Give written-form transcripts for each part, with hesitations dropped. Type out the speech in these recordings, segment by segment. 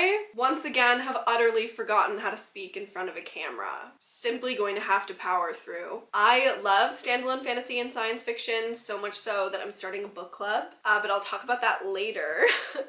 I, once again, have utterly forgotten how to speak in front of a camera. Simply going to have to power through. I love standalone fantasy and science fiction, so much so that I'm starting a book club, but I'll talk about that later.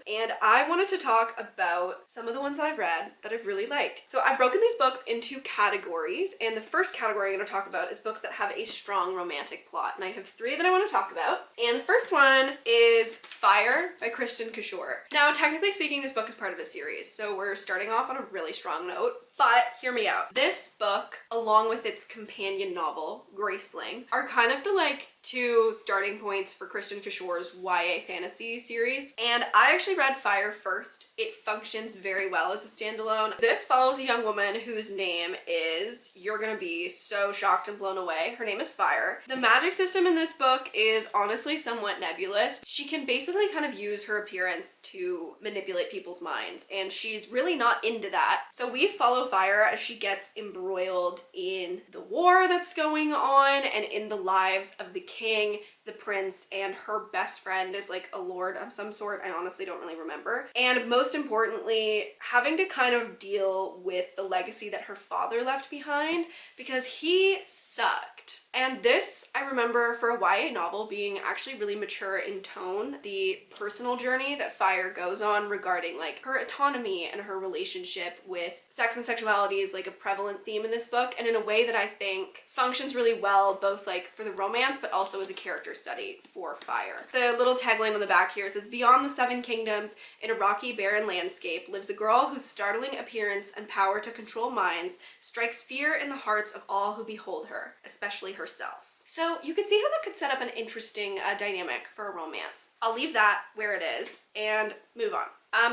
And I wanted to talk about some of the ones that I've read that I've really liked. So I've broken these books into categories, and the first category I'm going to talk about is books that have a strong romantic plot, and I have 3 that I want to talk about. And the first one is Fire by Kristen Kishore. Now, technically speaking, this book is part of a series, so we're starting off on a really strong note, but hear me out. This book, along with its companion novel, Graceling, are kind of the like 2 starting points for Kristen Kishore's YA fantasy series. And I actually read Fire first. It functions very well as a standalone. This follows a young woman whose name is, you're gonna be so shocked and blown away. Her name is Fire. The magic system in this book is honestly somewhat nebulous. She can basically kind of use her appearance to manipulate people's minds, and she's really not into that. So we follow Fire as she gets embroiled in the war that's going on and in the lives of the king, the prince, and her best friend is like a lord of some sort. I honestly don't really remember. And most importantly, having to kind of deal with the legacy that her father left behind because he sucked. And this, I remember for a YA novel being actually really mature in tone. The personal journey that Fire goes on regarding like her autonomy and her relationship with sex and sexuality is like a prevalent theme in this book, and in a way that I think functions really well both like for the romance but also as a character study for Fire. The little tagline on the back here says, "Beyond the 7 kingdoms, in a rocky barren landscape, lives a girl whose startling appearance and power to control minds strikes fear in the hearts of all who behold her, especially herself." So you can see how that could set up an interesting dynamic for a romance. I'll leave that where it is and move on.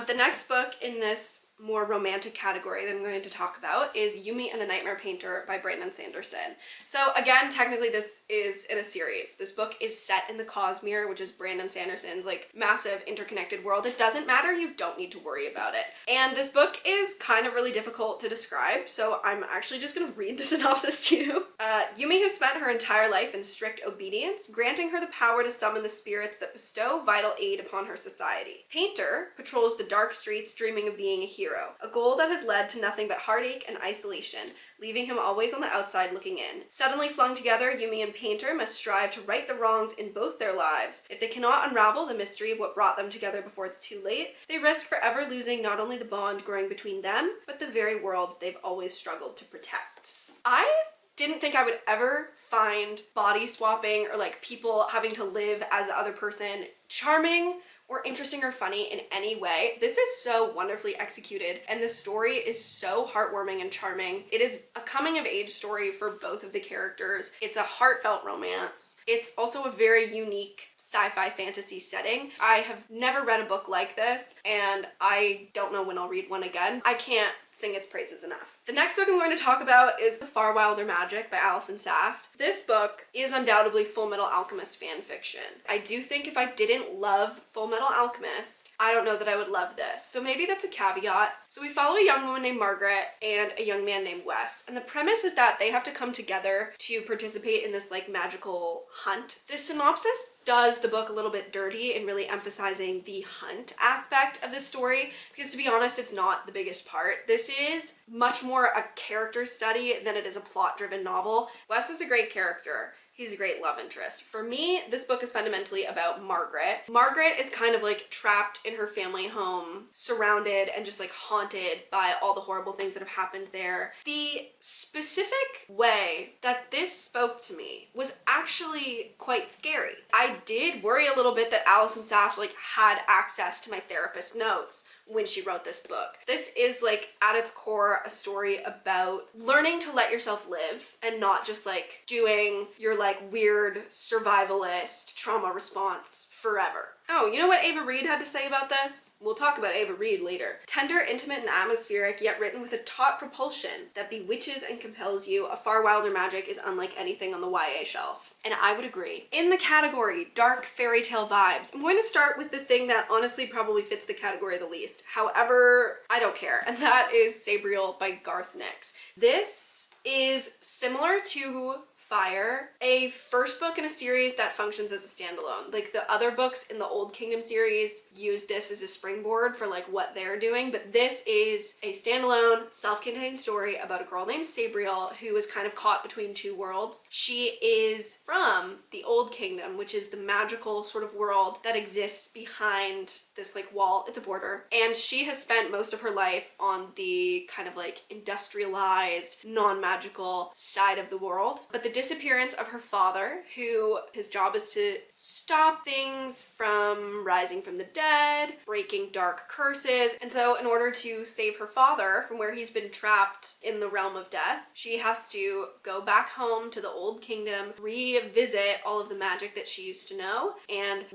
The next book in this more romantic category that I'm going to talk about is Yumi and the Nightmare Painter by Brandon Sanderson. So again, technically this is in a series. This book is set in the Cosmere, which is Brandon Sanderson's like massive interconnected world. It doesn't matter, you don't need to worry about it. And this book is kind of really difficult to describe, so I'm actually just gonna read the synopsis to you. Yumi has spent her entire life in strict obedience, granting her the power to summon the spirits that bestow vital aid upon her society. Painter patrols the dark streets dreaming of being a hero, a goal that has led to nothing but heartache and isolation, leaving him always on the outside looking in. Suddenly flung together, Yumi and Painter must strive to right the wrongs in both their lives. If they cannot unravel the mystery of what brought them together before it's too late, they risk forever losing not only the bond growing between them, but the very worlds they've always struggled to protect. I didn't think I would ever find body swapping or like people having to live as the other person charming or interesting or funny in any way. This is so wonderfully executed, and the story is so heartwarming and charming. It is a coming of age story for both of the characters. It's a heartfelt romance. It's also a very unique sci-fi fantasy setting. I have never read a book like this, and I don't know when I'll read one again. I can't sing its praises enough. The next book I'm going to talk about is The Far Wilder Magic by Allison Saft. This book is undoubtedly Full Metal Alchemist fan fiction. I do think if I didn't love Full Metal Alchemist, I don't know that I would love this. So maybe that's a caveat. So we follow a young woman named Margaret and a young man named Wes. And the premise is that they have to come together to participate in this like magical hunt. The synopsis does the book a little bit dirty in really emphasizing the hunt aspect of this story, because to be honest, it's not the biggest part. This is much more a character study than it is a plot-driven novel. Wes is a great character. He's a great love interest. For me, this book is fundamentally about Margaret. Margaret is kind of like trapped in her family home, surrounded and just like haunted by all the horrible things that have happened there. The specific way that this spoke to me was actually quite scary. I did worry a little bit that Allison Saft like had access to my therapist's notes when she wrote this book. This is like at its core a story about learning to let yourself live and not just like doing your like weird survivalist trauma response forever. Oh, you know what Ava Reid had to say about this? We'll talk about Ava Reid later. Tender, intimate, and atmospheric, yet written with a taut propulsion that bewitches and compels you, A Far Wilder Magic is unlike anything on the YA shelf. And I would agree. In the category, dark fairy tale vibes, I'm going to start with the thing that honestly probably fits the category the least. However, I don't care, and that is Sabriel by Garth Nix. This is similar to Fire, a first book in a series that functions as a standalone. Like the other books in the Old Kingdom series use this as a springboard for like what they're doing, but this is a standalone, self-contained story about a girl named Sabriel who is kind of caught between two worlds. She is from the Old Kingdom, which is the magical sort of world that exists behind this like wall. It's a border. And she has spent most of her life on the kind of like industrialized, non-magical side of the world. But the disappearance of her father, who his job is to stop things from rising from the dead, breaking dark curses. And so in order to save her father from where he's been trapped in the realm of death, she has to go back home to the Old Kingdom, revisit all of the magic that she used to know. And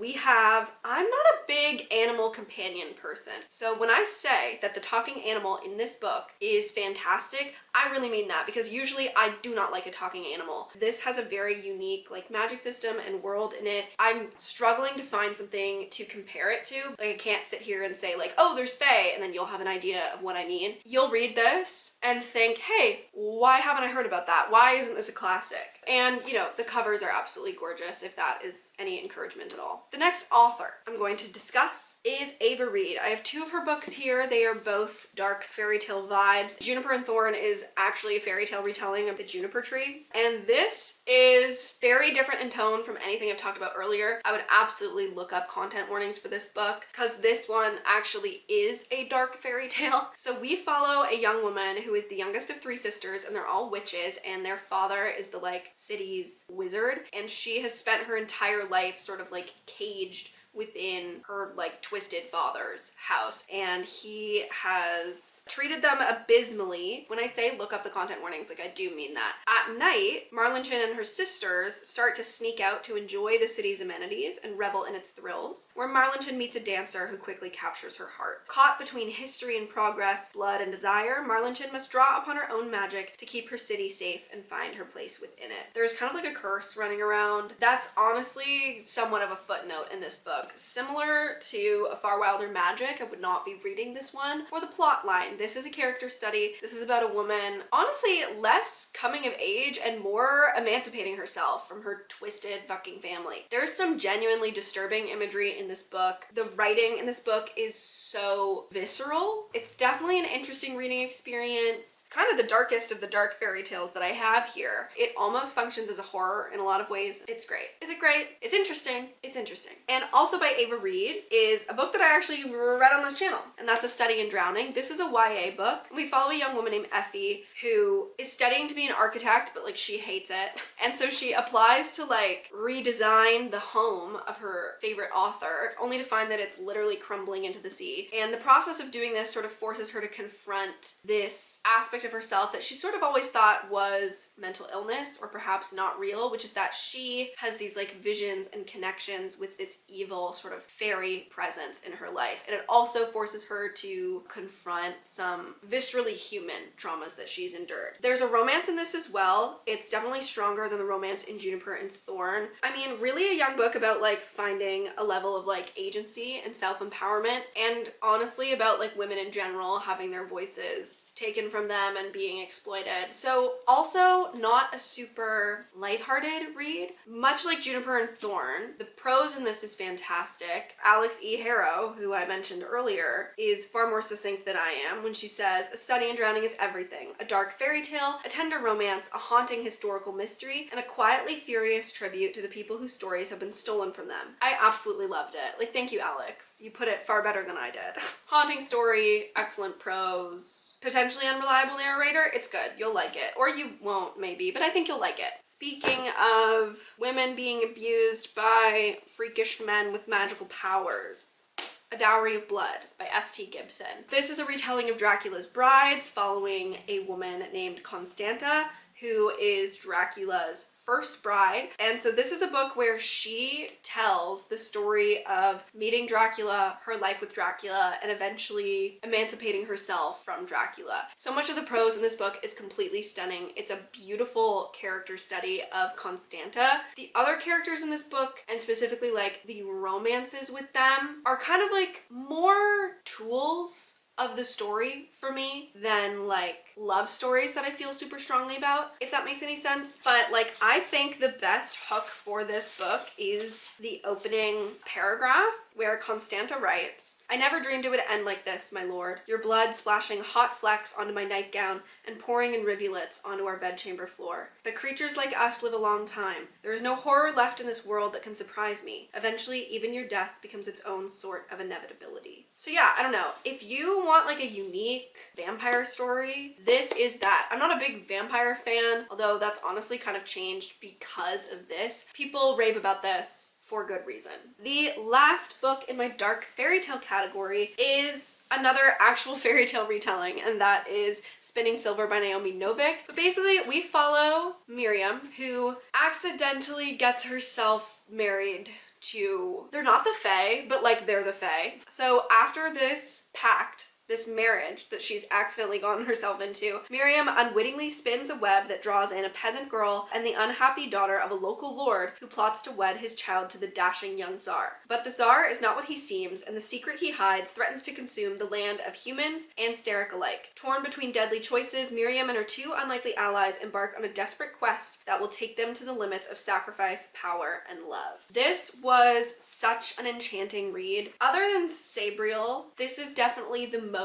I'm not a big animal companion person. So when I say that the talking animal in this book is fantastic, I really mean that, because usually I do not like a talking animal. This has a very unique like magic system and world in it. I'm struggling to find something to compare it to. Like I can't sit here and say like, oh, there's fae, and then you'll have an idea of what I mean. You'll read this and think, hey, why haven't I heard about that? Why isn't this a classic? And you know, the covers are absolutely gorgeous, if that is any encouragement at all. The next author I'm going to discuss is Ava Reid. I have two of her books here. They are both dark fairy tale vibes. Juniper and Thorn is actually a fairy tale retelling of the juniper tree. And this is very different in tone from anything I've talked about earlier. I would absolutely look up content warnings for this book because this one actually is a dark fairy tale. So we follow a young woman who is the youngest of three sisters, and they're all witches, and their father is the like city's wizard, and she has spent her entire life sort of like caged within her like twisted father's house, and he has treated them abysmally. When I say look up the content warnings, like I do mean that. At night, Marlinchin and her sisters start to sneak out to enjoy the city's amenities and revel in its thrills, where Marlinchin meets a dancer who quickly captures her heart. Caught between history and progress, blood and desire, Marlinchin must draw upon her own magic to keep her city safe and find her place within it. There's kind of like a curse running around. That's honestly somewhat of a footnote in this book. Similar to A Far Wilder Magic, I would not be reading this one for the plot line. This is a character study. This is about a woman, honestly, less coming of age and more emancipating herself from her twisted fucking family. There's some genuinely disturbing imagery in this book. The writing in this book is so visceral. It's definitely an interesting reading experience. Kind of the darkest of the dark fairy tales that I have here. It almost functions as a horror in a lot of ways. It's great. Is it great? It's interesting. It's interesting. And also by Ava Reid is a book that I actually read on this channel, and that's A Study in Drowning. This is a YA book. We follow a young woman named Effie who is studying to be an architect, but like she hates it. And so she applies to like redesign the home of her favorite author, only to find that it's literally crumbling into the sea. And the process of doing this sort of forces her to confront this aspect of herself that she sort of always thought was mental illness or perhaps not real, which is that she has these like visions and connections with this evil sort of fairy presence in her life. And it also forces her to confront some viscerally human traumas that she's endured. There's a romance in this as well. It's definitely stronger than the romance in Juniper and Thorn. I mean, really a young book about like finding a level of like agency and self-empowerment, and honestly about like women in general having their voices taken from them and being exploited. So also not a super lighthearted read. Much like Juniper and Thorn, the prose in this is fantastic. Alex E. Harrow, who I mentioned earlier, is far more succinct than I am when she says, "A Study in Drowning is everything. A dark fairy tale, a tender romance, a haunting historical mystery, and a quietly furious tribute to the people whose stories have been stolen from them." I absolutely loved it. Like, thank you, Alex. You put it far better than I did. Haunting story, excellent prose, potentially unreliable narrator. It's good. You'll like it. Or you won't, maybe, but I think you'll like it. Speaking of women being abused by freakish men with magical powers, A Dowry of Blood by S.T. Gibson. This is a retelling of Dracula's brides following a woman named Constanta, who is Dracula's first bride. And so this is a book where she tells the story of meeting Dracula, her life with Dracula, and eventually emancipating herself from Dracula. So much of the prose in this book is completely stunning. It's a beautiful character study of Constanta. The other characters in this book, and specifically like the romances with them, are kind of like more tools of the story for me than like love stories that I feel super strongly about, if that makes any sense. But like, I think the best hook for this book is the opening paragraph where Constanta writes, "I never dreamed it would end like this, my lord. Your blood splashing hot flecks onto my nightgown and pouring in rivulets onto our bedchamber floor. But creatures like us live a long time. There is no horror left in this world that can surprise me. Eventually, even your death becomes its own sort of inevitability." So yeah, I don't know. If you want like a unique vampire story, this is that. I'm not a big vampire fan, although that's honestly kind of changed because of this. People rave about this for good reason. The last book in my dark fairy tale category is another actual fairy tale retelling, and that is Spinning Silver by Naomi Novik. But basically, we follow Miriam, who accidentally gets herself married to, they're not the Fae, but like they're the Fae. So after this pact, this marriage that she's accidentally gotten herself into, Miriam unwittingly spins a web that draws in a peasant girl and the unhappy daughter of a local lord who plots to wed his child to the dashing young Tsar. But the Tsar is not what he seems, and the secret he hides threatens to consume the land of humans and Sterek alike. Torn between deadly choices, Miriam and her two unlikely allies embark on a desperate quest that will take them to the limits of sacrifice, power, and love. This was such an enchanting read. Other than Sabriel, this is definitely the most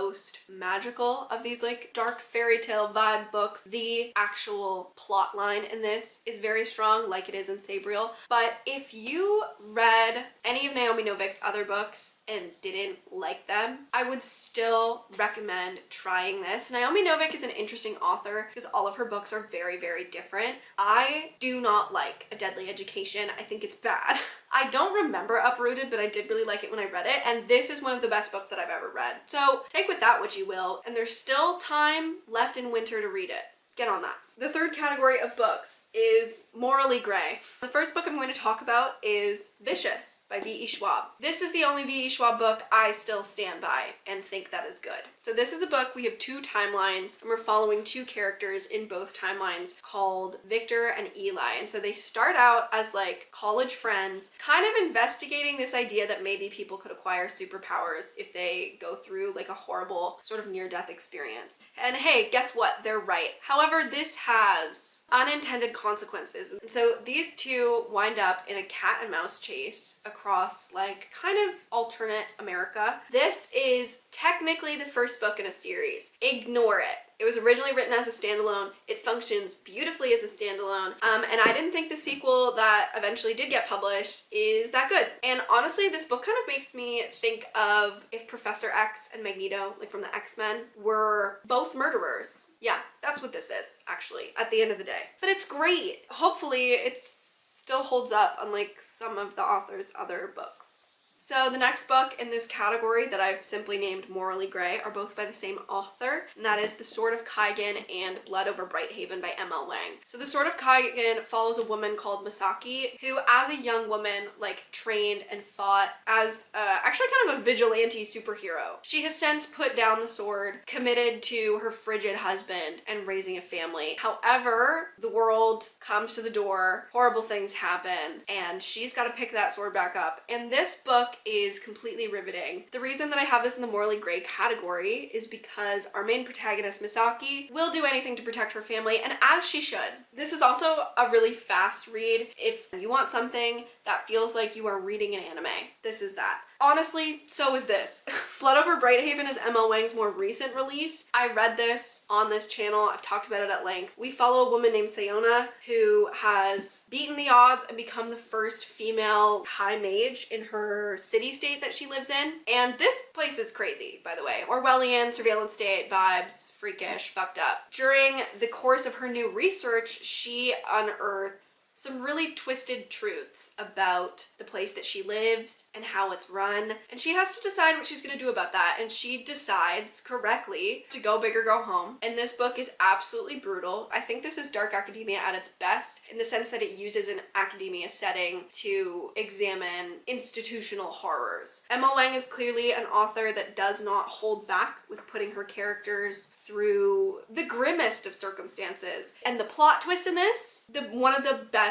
magical of these like dark fairy tale vibe books. The actual plot line in this is very strong, like it is in Sabriel. But if you read any of Naomi Novik's other books and didn't like them, I would still recommend trying this. Naomi Novik is an interesting author because all of her books are very, very different. I do not like A Deadly Education. I think it's bad. I don't remember Uprooted, but I did really like it when I read it, and this is one of the best books that I've ever read. So take with that what you will, and there's still time left in winter to read it. Get on that. The third category of books is morally gray. The first book I'm going to talk about is Vicious by V.E. Schwab. This is the only V.E. Schwab book I still stand by and think that is good. So this is a book, we have two timelines, and we're following two characters in both timelines called Victor and Eli. And so they start out as like college friends, kind of investigating this idea that maybe people could acquire superpowers if they go through like a horrible sort of near-death experience. And hey, guess what? They're right. However, this has unintended consequences. And so these two wind up in a cat and mouse chase across like kind of alternate America. This is technically the first book in a series. Ignore it. It was originally written as a standalone. It functions beautifully as a standalone. And I didn't think the sequel that eventually did get published is that good. And honestly, this book kind of makes me think of if Professor X and Magneto, like from the X-Men, were both murderers. Yeah, that's what this is, actually, at the end of the day. But it's great. Hopefully, it still holds up, unlike some of the author's other books. So the next book in this category that I've simply named Morally Gray are both by the same author, and that is The Sword of Kaigen and Blood Over Brighthaven by M.L. Wang. So The Sword of Kaigen follows a woman called Misaki, who as a young woman like trained and fought as actually kind of a vigilante superhero. She has since put down the sword, committed to her frigid husband and raising a family. However, the world comes to the door, horrible things happen, and she's got to pick that sword back up. And this book is completely riveting. The reason that I have this in the morally gray category is because our main protagonist, Misaki, will do anything to protect her family, and as she should. This is also a really fast read. If you want something that feels like you are reading an anime, this is that. Honestly, so is this. Blood Over Brighthaven is M.L. Wang's more recent release. I read this on this channel. I've talked about it at length. We follow a woman named Sayona who has beaten the odds and become the first female high mage in her city-state that she lives in. And this place is crazy, by the way. Orwellian, surveillance state, vibes, freakish, fucked up. During the course of her new research, she unearths some really twisted truths about the place that she lives and how it's run. And she has to decide what she's gonna do about that. And she decides correctly to go big or go home. And this book is absolutely brutal. I think this is dark academia at its best in the sense that it uses an academia setting to examine institutional horrors. M.L. Wang is clearly an author that does not hold back with putting her characters through the grimmest of circumstances. And the plot twist in this, one of the best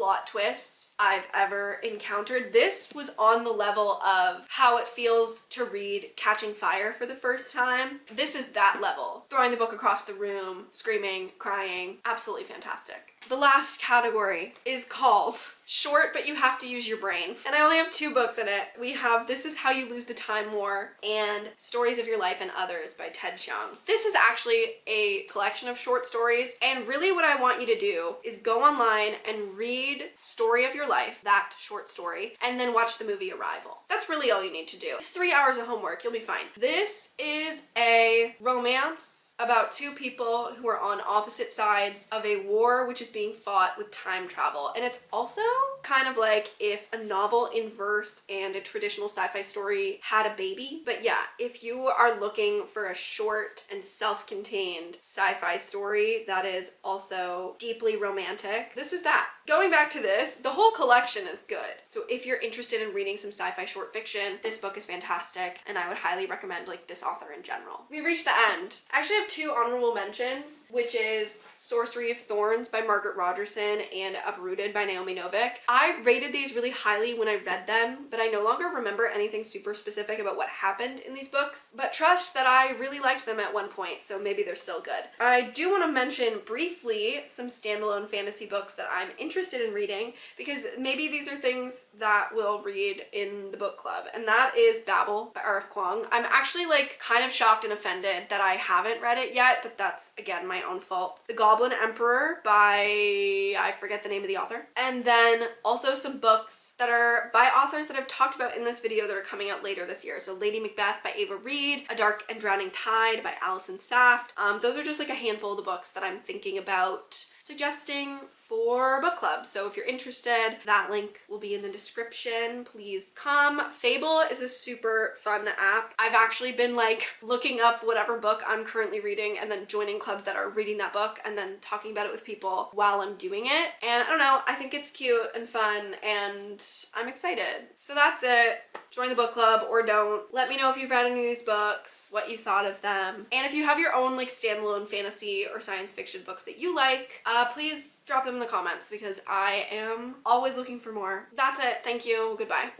plot twists I've ever encountered. This was on the level of how it feels to read Catching Fire for the first time. This is that level. Throwing the book across the room, screaming, crying, absolutely fantastic. The last category is called Short But You Have to Use Your Brain. And I only have 2 books in it. We have This Is How You Lose the Time War and Stories of Your Life and Others by Ted Chiang. This is actually a collection of short stories, and really what I want you to do is go online and read Story of Your Life, that short story, and then watch the movie Arrival. That's really all you need to do. It's 3 hours of homework, you'll be fine. This is a romance about 2 people who are on opposite sides of a war which is being fought with time travel. And it's also kind of like if a novel in verse and a traditional sci-fi story had a baby. But yeah, if you are looking for a short and self-contained sci-fi story that is also deeply romantic, this is that. Going back to this, the whole collection is good. So if you're interested in reading some sci-fi short fiction, this book is fantastic, and I would highly recommend like this author in general. We reached the end. I actually have 2 honorable mentions, which is Sorcery of Thorns by Margaret Rogerson and Uprooted by Naomi Novik. I rated these really highly when I read them, but I no longer remember anything super specific about what happened in these books, but trust that I really liked them at one point, so maybe they're still good. I do want to mention briefly some standalone fantasy books that I'm interested in reading, because maybe these are things that we'll read in the book club, and that is Babel by R.F. Kuang. I'm actually like kind of shocked and offended that I haven't read it yet, but that's again my own fault. The Goblin Emperor by, I forget the name of the author. And then also some books that are by authors that I've talked about in this video that are coming out later this year. So Lady Macbeth by Ava Reid, A Dark and Drowning Tide by Alison Saft. Those are just like a handful of the books that I'm thinking about suggesting for book club. So if you're interested, that link will be in the description. Please come. Fable is a super fun app. I've actually been like looking up whatever book I'm currently reading and then joining clubs that are reading that book and then talking about it with people while I'm doing it. And I don't know, I think it's cute and fun and I'm excited. So that's it. Join the book club or don't. Let me know if you've read any of these books, what you thought of them. And if you have your own like standalone fantasy or science fiction books that you like, please drop them in the comments because I am always looking for more. That's it. Thank you. Goodbye.